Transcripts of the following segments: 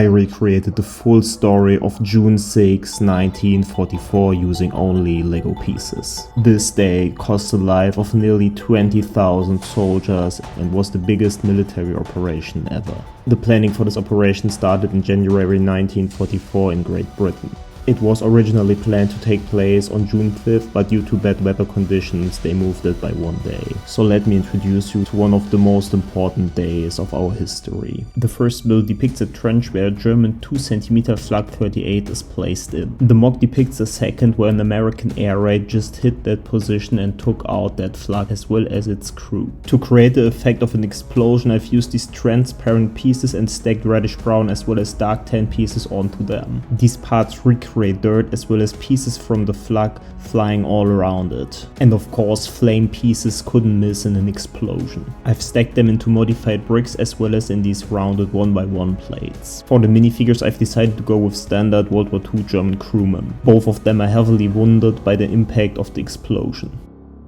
I recreated the full story of June 6, 1944 using only Lego pieces. This day cost the life of nearly 20,000 soldiers and was the biggest military operation ever. The planning for this operation started in January 1944 in Great Britain. It was originally planned to take place on June 5th, but due to bad weather conditions they moved it by one day. So let me introduce you to one of the most important days of our history. The first build depicts a trench where a German 2 cm Flak 38 is placed in. The mock depicts a second where an American air raid just hit that position and took out that Flak as well as its crew. To create the effect of an explosion, I've used these transparent pieces and stacked reddish brown as well as dark tan pieces onto them. These parts recreate dirt as well as pieces from the Flak flying all around it. And of course flame pieces couldn't miss in an explosion. I've stacked them into modified bricks as well as in these rounded 1x1 plates. For the minifigures I've decided to go with standard World War II German crewmen. Both of them are heavily wounded by the impact of the explosion.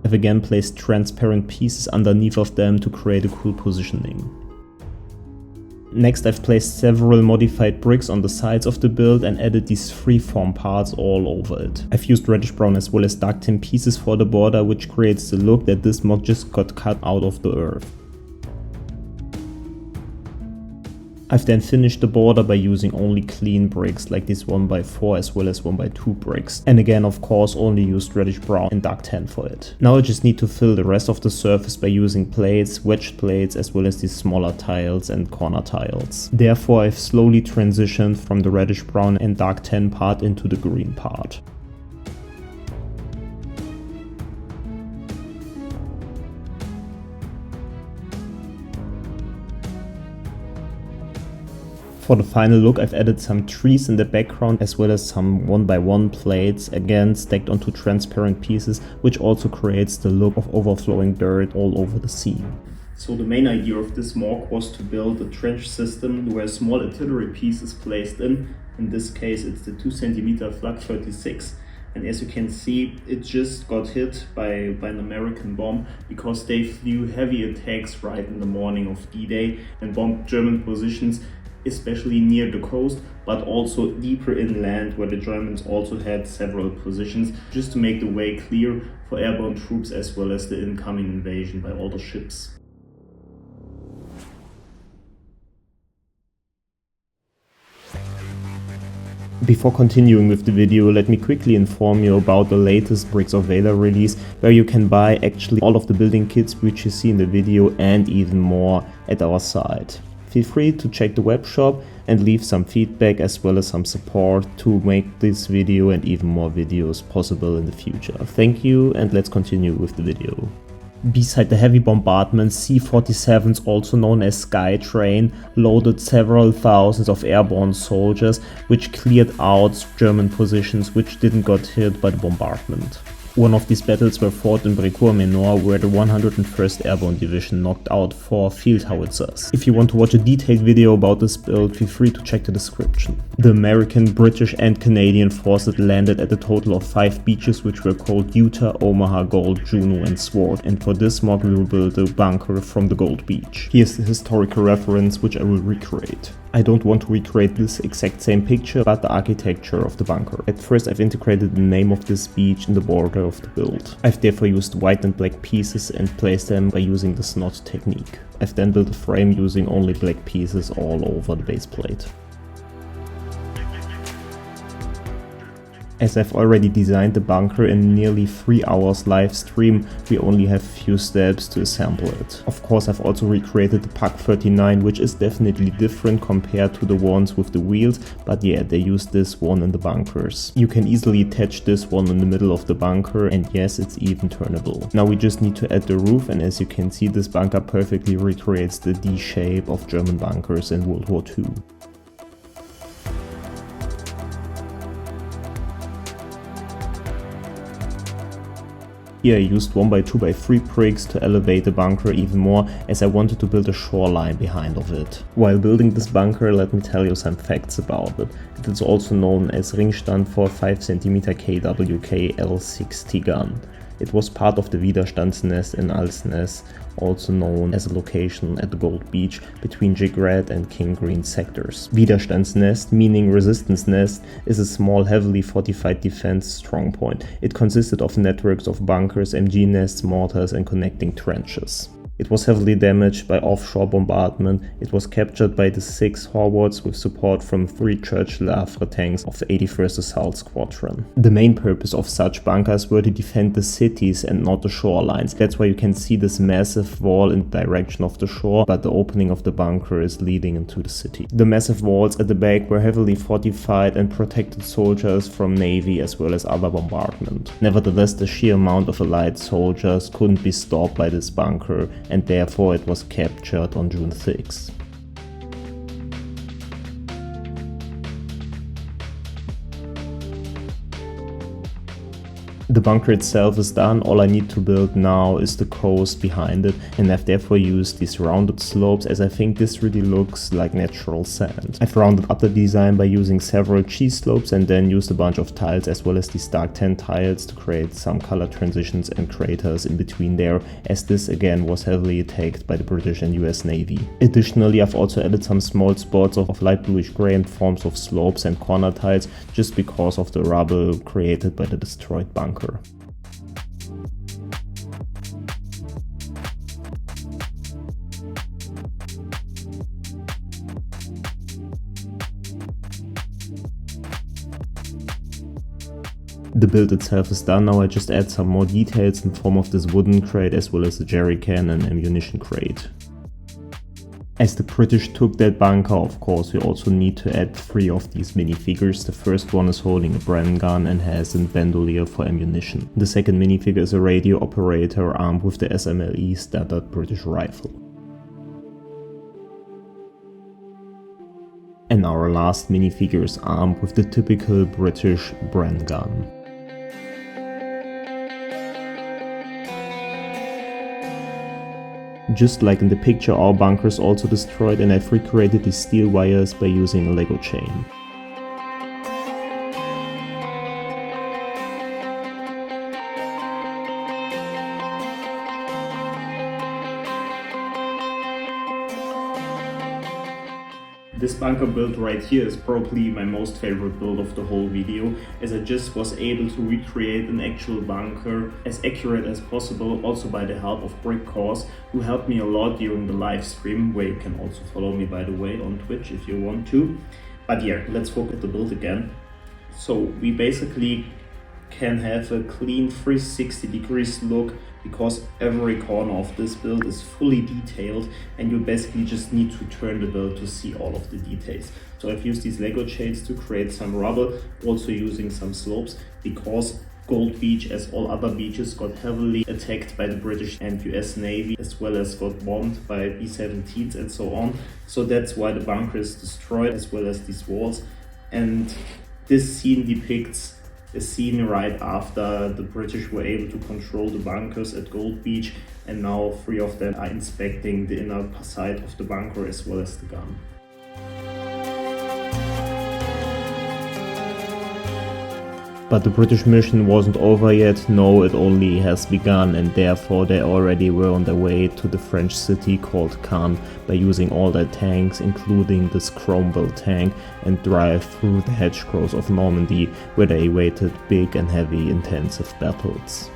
I've again placed transparent pieces underneath of them to create a cool positioning. Next I've placed several modified bricks on the sides of the build and added these freeform parts all over it. I've used reddish brown as well as dark tan pieces for the border, which creates the look that this mod just got cut out of the earth. I've then finished the border by using only clean bricks like this 1x4 as well as 1x2 bricks, and again of course only used reddish brown and dark tan for it. Now I just need to fill the rest of the surface by using plates, wedged plates as well as these smaller tiles and corner tiles. Therefore I've slowly transitioned from the reddish brown and dark tan part into the green part. For the final look I've added some trees in the background as well as some 1x1 plates, again stacked onto transparent pieces, which also creates the look of overflowing dirt all over the scene. So the main idea of this mock was to build a trench system where small artillery pieces placed in this case it's the 2 cm Flak 36. And as you can see, it just got hit by an American bomb because they flew heavy attacks right in the morning of D-Day and bombed German positions, especially near the coast, but also deeper inland where the Germans also had several positions, just to make the way clear for airborne troops as well as the incoming invasion by all the ships. Before continuing with the video, let me quickly inform you about the latest Bricks of Valor release, where you can buy actually all of the building kits which you see in the video and even more at our site. Feel free to check the web shop and leave some feedback as well as some support to make this video and even more videos possible in the future. Thank you, and let's continue with the video. Beside the heavy bombardments, C-47s, also known as Skytrain, loaded several thousands of airborne soldiers, which cleared out German positions which didn't get hit by the bombardment. One of these battles were fought in Brécourt-Menor, where the 101st Airborne Division knocked out 4 field howitzers. If you want to watch a detailed video about this build, feel free to check the description. The American, British and Canadian forces landed at a total of 5 beaches, which were called Utah, Omaha, Gold, Juno and Sword, and for this mod we will build a bunker from the Gold Beach. Here's the historical reference which I will recreate. I don't want to recreate this exact same picture, but the architecture of the bunker. At first I've integrated the name of this beach in the border of the build. I've therefore used white and black pieces and placed them by using the snot technique. I've then built a frame using only black pieces all over the base plate. As I've already designed the bunker in nearly 3 hours live stream, we only have few steps to assemble it. Of course I've also recreated the Pak 39, which is definitely different compared to the ones with the wheels, but yeah, they use this one in the bunkers. You can easily attach this one in the middle of the bunker, and yes, it's even turnable. Now we just need to add the roof, and as you can see, this bunker perfectly recreates the D shape of German bunkers in World War II. Here I used 1x2x3 bricks to elevate the bunker even more, as I wanted to build a shoreline behind of it. While building this bunker, let me tell you some facts about it. It is also known as Ringstand for 5 cm KWK L60 gun. It was part of the Widerstandsnest in Alsness also known as a location at the Gold Beach between Jig Red and King Green sectors. Widerstandsnest, meaning resistance nest, is a small heavily fortified defense strongpoint. It consisted of networks of bunkers, MG nests, mortars and connecting trenches. It was heavily damaged by offshore bombardment. It was captured by the 6 Horwats with support from 3 Churchill-Havre tanks of the 81st Assault Squadron. The main purpose of such bunkers were to defend the cities and not the shorelines. That's why you can see this massive wall in the direction of the shore, but the opening of the bunker is leading into the city. The massive walls at the back were heavily fortified and protected soldiers from navy as well as other bombardment. Nevertheless, the sheer amount of Allied soldiers couldn't be stopped by this bunker, and therefore it was captured on June 6. The bunker itself is done. All I need to build now is the coast behind it, and I've therefore used these rounded slopes as I think this really looks like natural sand. I've rounded up the design by using several cheese slopes and then used a bunch of tiles as well as these dark tan tiles to create some color transitions and craters in between there, as this again was heavily attacked by the British and US Navy. Additionally, I've also added some small spots of light bluish gray in forms of slopes and corner tiles just because of the rubble created by the destroyed bunker. The build itself is done now. I just add some more details in form of this wooden crate as well as a jerry can and ammunition crate. As the British took that bunker, of course, we also need to add 3 of these minifigures. The first one is holding a Bren gun and has a bandolier for ammunition. The second minifigure is a radio operator armed with the SMLE standard British rifle. And our last minifigure is armed with the typical British Bren gun. Just like in the picture, our bunker is also destroyed, and I've recreated these steel wires by using a Lego chain. This bunker build right here is probably my most favorite build of the whole video, as I just was able to recreate an actual bunker as accurate as possible, also by the help of Brickcourse, who helped me a lot during the live stream, where you can also follow me by the way on Twitch if you want to. But yeah, let's look at the build again. So we basically can have a clean 360 degrees look because every corner of this build is fully detailed, and you basically just need to turn the build to see all of the details. So I've used these Lego chains to create some rubble, also using some slopes, because Gold Beach, as all other beaches, got heavily attacked by the British and US Navy, as well as got bombed by B-17s and so on. So that's why the bunker is destroyed, as well as these walls. And this scene depicts a scene right after the British were able to control the bunkers at Gold Beach, and now 3 of them are inspecting the inner side of the bunker as well as the gun. But the British mission wasn't over yet. No, it only has begun, and therefore they already were on their way to the French city called Caen by using all their tanks, including this Cromwell tank, and drive through the hedgerows of Normandy, where they awaited big and heavy intensive battles.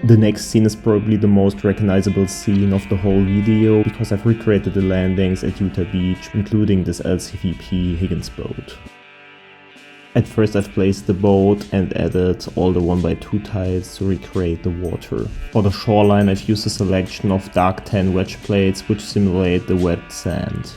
The next scene is probably the most recognizable scene of the whole video, because I've recreated the landings at Utah Beach, including this LCVP Higgins boat. At first I've placed the boat and added all the 1x2 tiles to recreate the water. For the shoreline I've used a selection of dark tan wedge plates which simulate the wet sand.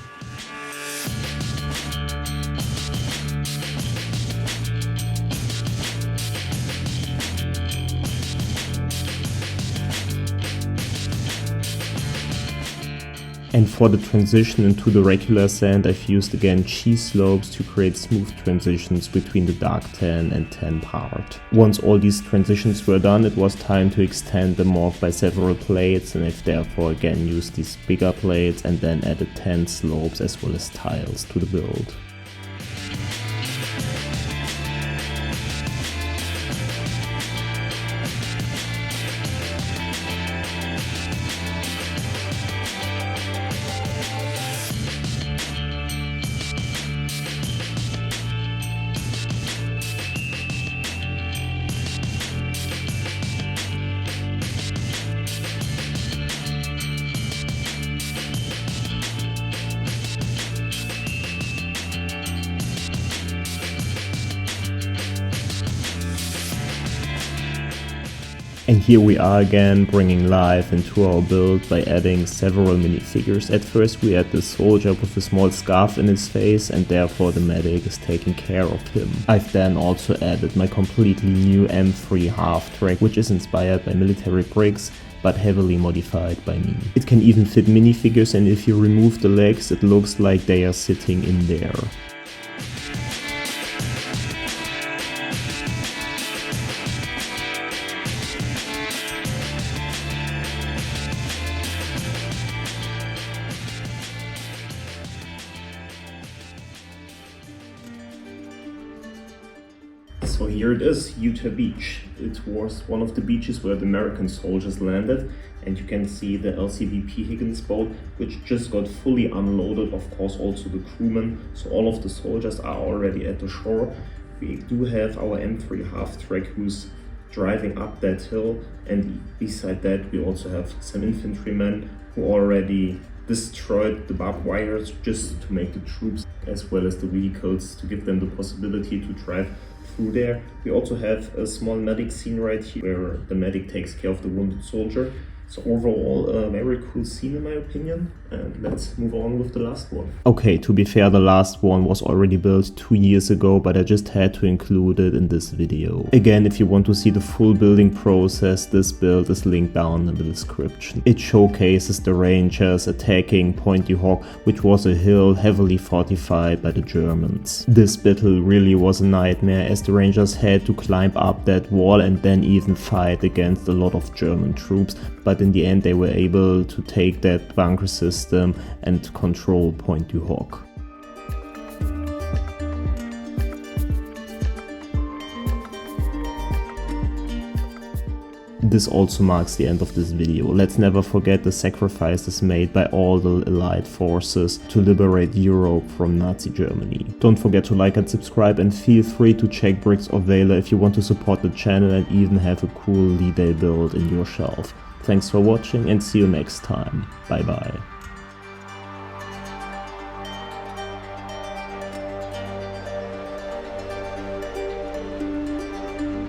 And for the transition into the regular sand, I've used again cheese slopes to create smooth transitions between the dark tan and tan part. Once all these transitions were done, it was time to extend the morph by several plates, and I've therefore again used these bigger plates and then added tan slopes as well as tiles to the build. And here we are again, bringing life into our build by adding several minifigures. At first we had this soldier with a small scarf in his face, and therefore the medic is taking care of him. I've then also added my completely new M3 half-track, which is inspired by military bricks, but heavily modified by me. It can even fit minifigures, and if you remove the legs, it looks like they are sitting in there. So here it is, Utah Beach. It was one of the beaches where the American soldiers landed, and you can see the LCVP Higgins boat, which just got fully unloaded, of course also the crewmen, so all of the soldiers are already at the shore. We do have our M3 half-track who's driving up that hill, and beside that we also have some infantrymen who already destroyed the barbed wires just to make the troops as well as the vehicles to give them the possibility to drive through there. We also have a small medic scene right here where the medic takes care of the wounded soldier. So overall, a very cool scene in my opinion, and let's move on with the last one. Okay, to be fair, the last one was already built 2 years ago, but I just had to include it in this video. Again, if you want to see the full building process, this build is linked down in the description. It showcases the Rangers attacking Point du Hoc, which was a hill heavily fortified by the Germans. This battle really was a nightmare, as the Rangers had to climb up that wall and then even fight against a lot of German troops, but in the end they were able to take that bunker system and control Point du Hoc. This also marks the end of this video. Let's never forget the sacrifices made by all the Allied forces to liberate Europe from Nazi Germany. Don't forget to like and subscribe, and feel free to check Bricks or Valor if you want to support the channel and even have a cool D-Day build in your shelf. Thanks for watching and see you next time. Bye bye.